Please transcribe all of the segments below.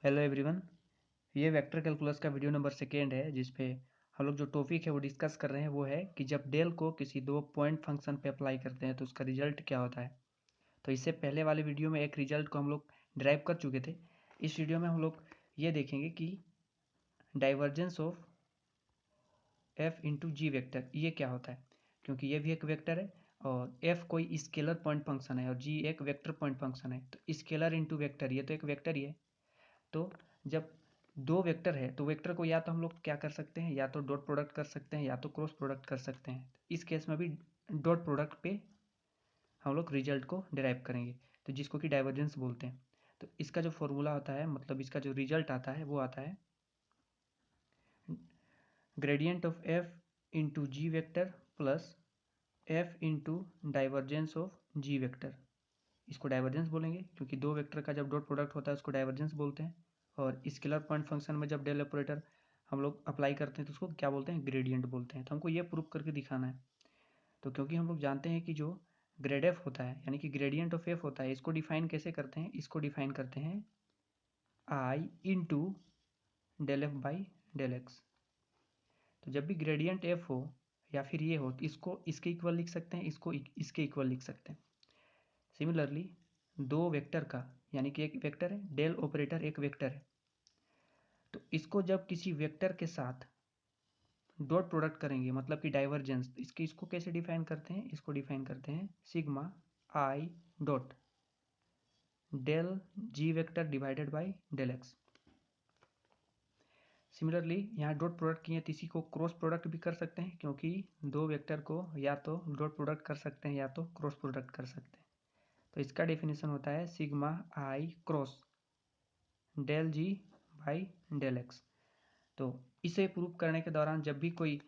Hello everyone, ये vector calculus का video number second है जिसपे हम लोग जो टॉपिक है वो डिस्कस कर रहे हैं। वो है कि जब डेल को किसी दो पॉइंट फंक्शन पे अप्लाई करते हैं तो उसका रिजल्ट क्या होता है। तो इससे पहले वाले वीडियो में एक रिजल्ट को हम लोग ड्राइव कर चुके थे। इस वीडियो में हम लोग ये देखेंगे कि divergence of F into G vector ये क्या होता है, क्योंकि ये भी एक वेक्टर है और एफ कोई स्केलर पॉइंट फंक्शन है और जी एक वेक्टर पॉइंट फंक्शन है। तो स्केलर इंटू वेक्टर ये तो एक वेक्टर ही है। तो जब दो वेक्टर है तो वेक्टर को या तो हम लोग क्या कर सकते हैं, या तो डॉट प्रोडक्ट कर सकते हैं या तो क्रॉस प्रोडक्ट कर सकते हैं। इस केस में भी डॉट प्रोडक्ट पे हम लोग रिजल्ट को डिराइव करेंगे, तो जिसको कि डाइवर्जेंस बोलते हैं। तो इसका जो फॉर्मूला होता है, मतलब इसका जो रिजल्ट आता है वो आता है gradient of F into G vector plus F into divergence of G vector. इसको डाइवर्जेंस बोलेंगे क्योंकि दो वेक्टर का जब डॉट प्रोडक्ट होता है उसको डाइवर्जेंस बोलते हैं। और स्केलर पॉइंट फंक्शन में जब डेल ऑपरेटर हम लोग अप्लाई करते हैं तो उसको क्या बोलते हैं, ग्रेडियंट बोलते हैं। तो हमको ये प्रूव करके दिखाना है। तो क्योंकि हम लोग जानते हैं कि जो ग्रेड एफ होता है यानी कि ग्रेडियंट ऑफ एफ होता है, इसको डिफाइन कैसे करते हैं, इसको डिफाइन करते हैं i into del F by del x. तो जब भी ग्रेडियंट एफ हो या फिर ये हो तो इसको इसके इक्वल लिख सकते हैं, इसको इसके इक्वल लिख सकते हैं। सिमिलरली दो वेक्टर का, यानी कि एक वेक्टर है डेल ऑपरेटर, एक वेक्टर है, तो इसको जब किसी वेक्टर के साथ डॉट प्रोडक्ट करेंगे मतलब कि डाइवर्जेंस, इसको कैसे डिफाइन करते हैं, इसको डिफाइन करते हैं sigma I dot del G vector divided by del X. Similarly यहाँ डॉट प्रोडक्ट किए तो इसी को क्रॉस प्रोडक्ट भी कर सकते हैं, क्योंकि दो वेक्टर को या तो डॉट प्रोडक्ट कर सकते हैं या तो क्रॉस प्रोडक्ट कर सकते हैं। तो इसका डेफिनेशन होता है sigma I cross del G by del x. तो इसे प्रूव करने के दौरान जब भी कोई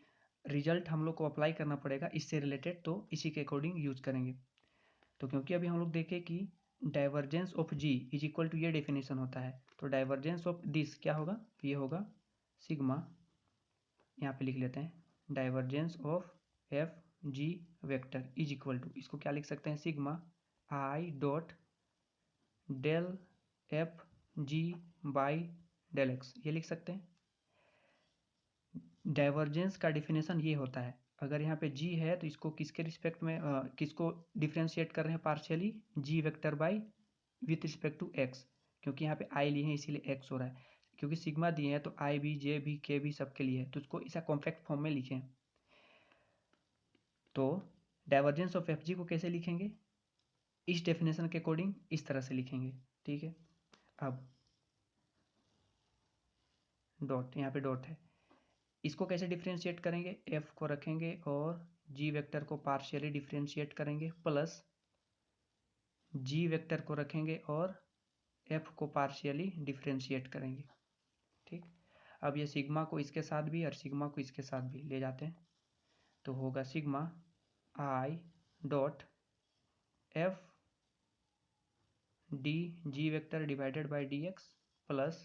रिजल्ट हम लोग को अप्लाई करना पड़ेगा इससे रिलेटेड, तो इसी के अकॉर्डिंग यूज करेंगे। तो क्योंकि अभी हम लोग देखें कि divergence of G is equal to ये डेफिनेशन होता है, तो डाइवर्जेंस ऑफ दिस क्या होगा, ये होगा सिग्मा, यहाँ पे लिख लेते हैं divergence of F G vector is equal to, इसको क्या लिख सकते हैं, sigma I dot del F G by del X, ये लिख सकते हैं। डाइवर्जेंस का डिफिनेशन ये होता है, अगर यहाँ पे जी है तो इसको किसके रिस्पेक्ट में किसको डिफ्रेंशिएट कर रहे हैं partially, G vector by with respect to X, क्योंकि यहाँ पे आई लिए हैं इसीलिए एक्स हो रहा है। क्योंकि सिग्मा दिए हैं तो आई भी जे भी के भी सबके लिए है, तो उसको इसा कॉम्पैक्ट फॉर्म में लिखें। तो डाइवर्जेंस ऑफ एफ जी को कैसे लिखेंगे, इस डेफिनेशन के अकॉर्डिंग इस तरह से लिखेंगे। ठीक है, अब डॉट, यहाँ पे डॉट है, इसको कैसे डिफ्रेंशिएट करेंगे, एफ को रखेंगे और जी वेक्टर को पार्शियली डिफ्रेंशिएट करेंगे, प्लस जी वेक्टर को रखेंगे और एफ को पार्शियली डिफ्रेंशिएट करेंगे। ठीक, अब ये सिग्मा को इसके साथ भी और सिग्मा को इसके साथ भी ले जाते हैं, तो होगा sigma I dot F D G vector divided by D X plus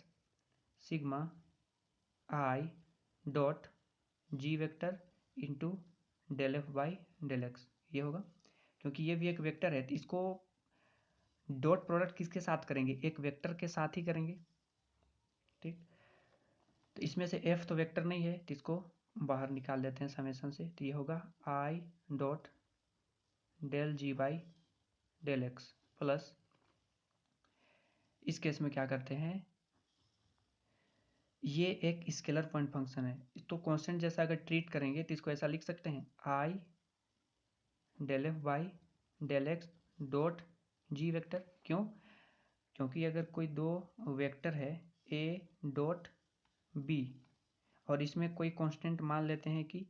sigma I dot ji vector into del F by del X, ये होगा। क्योंकि ये भी एक वेक्टर है तो इसको डॉट प्रोडक्ट किसके साथ करेंगे, एक वेक्टर के साथ ही करेंगे। ठीक, तो इसमें से एफ तो वेक्टर नहीं है तो इसको बाहर निकाल देते हैं समेशन से, तो ये होगा I dot del G by del X plus, इस केस में क्या करते हैं, ये एक स्केलर पॉइंट फंक्शन है तो कांस्टेंट जैसा अगर ट्रीट करेंगे तो इसको ऐसा लिख सकते हैं i del F by del x dot ji vector. क्यों, क्योंकि अगर कोई दो वेक्टर है ए डॉट बी और इसमें कोई कांस्टेंट मान लेते हैं कि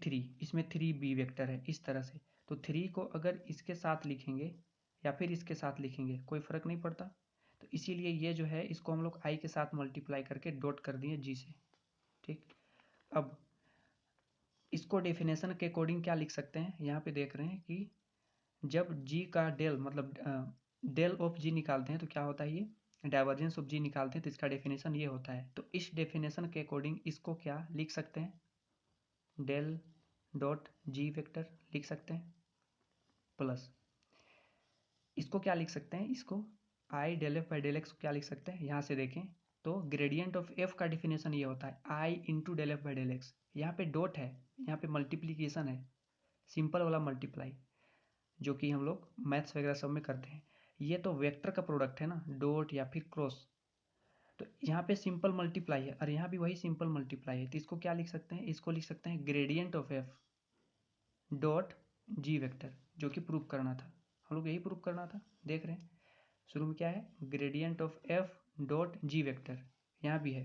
3, इसमें 3b वेक्टर है इस तरह से, तो 3 को अगर इसके साथ लिखेंगे या फिर इसके साथ लिखेंगे कोई फर्क नहीं पड़ता। तो इसीलिए ये जो है इसको हम लोग i के साथ मल्टीप्लाई करके डॉट कर दिए g से। ठीक, अब इसको डेफिनेशन के अकॉर्डिंग क्या लिख सकते हैं, यहाँ पे देख रहे हैं कि जब g का डेल मतलब डेल ऑफ g निकालते हैं तो क्या होता है, ये डाइवर्जेंस ऑफ g निकालते हैं तो इसका डेफिनेशन ये होता है। तो इस डेफिनेशन के अकॉर्डिंग इसको क्या लिख सकते हैं, डेल डॉट जी वेक्टर लिख सकते हैं, प्लस इसको क्या लिख सकते हैं, इसको i del F by del x को क्या लिख सकते हैं, यहाँ से देखें तो ग्रेडियंट ऑफ एफ का डिफिनेशन ये होता है i into del F by del x. यहाँ पे डॉट है, यहाँ पे मल्टीप्लीकेशन है, सिंपल वाला मल्टीप्लाई, जो कि हम लोग मैथ्स वगैरह सब में करते हैं। ये तो वेक्टर का प्रोडक्ट है ना, डॉट या फिर क्रॉस, तो यहाँ पे सिंपल मल्टीप्लाई है और यहाँ भी वही सिंपल मल्टीप्लाई है, तो इसको क्या लिख सकते हैं, इसको लिख सकते हैं gradient of F dot G vector, जो कि प्रूव करना था, हम लोग यही प्रूव करना था। देख रहे हैं शुरू में क्या है, gradient of F dot G vector, यहाँ भी है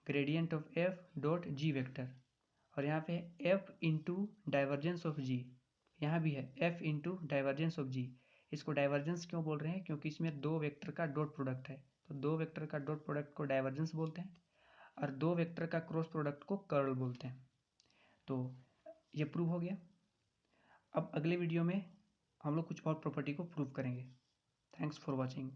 gradient of F dot G vector, और यहाँ पे एफ इंटू डाइवर्जेंस ऑफ जी, यहाँ भी है एफ इंटू डाइवर्जेंस ऑफ जी। इसको डाइवर्जेंस क्यों बोल रहे हैं, क्योंकि इसमें दो वेक्टर का डॉट प्रोडक्ट है, तो दो वेक्टर का डॉट प्रोडक्ट को डाइवर्जेंस बोलते हैं, और दो वेक्टर का क्रॉस प्रोडक्ट को कर्ल बोलते हैं। तो ये प्रूव हो गया। अब अगले वीडियो में हम लोग कुछ और प्रॉपर्टी को प्रूव करेंगे। Thanks for watching.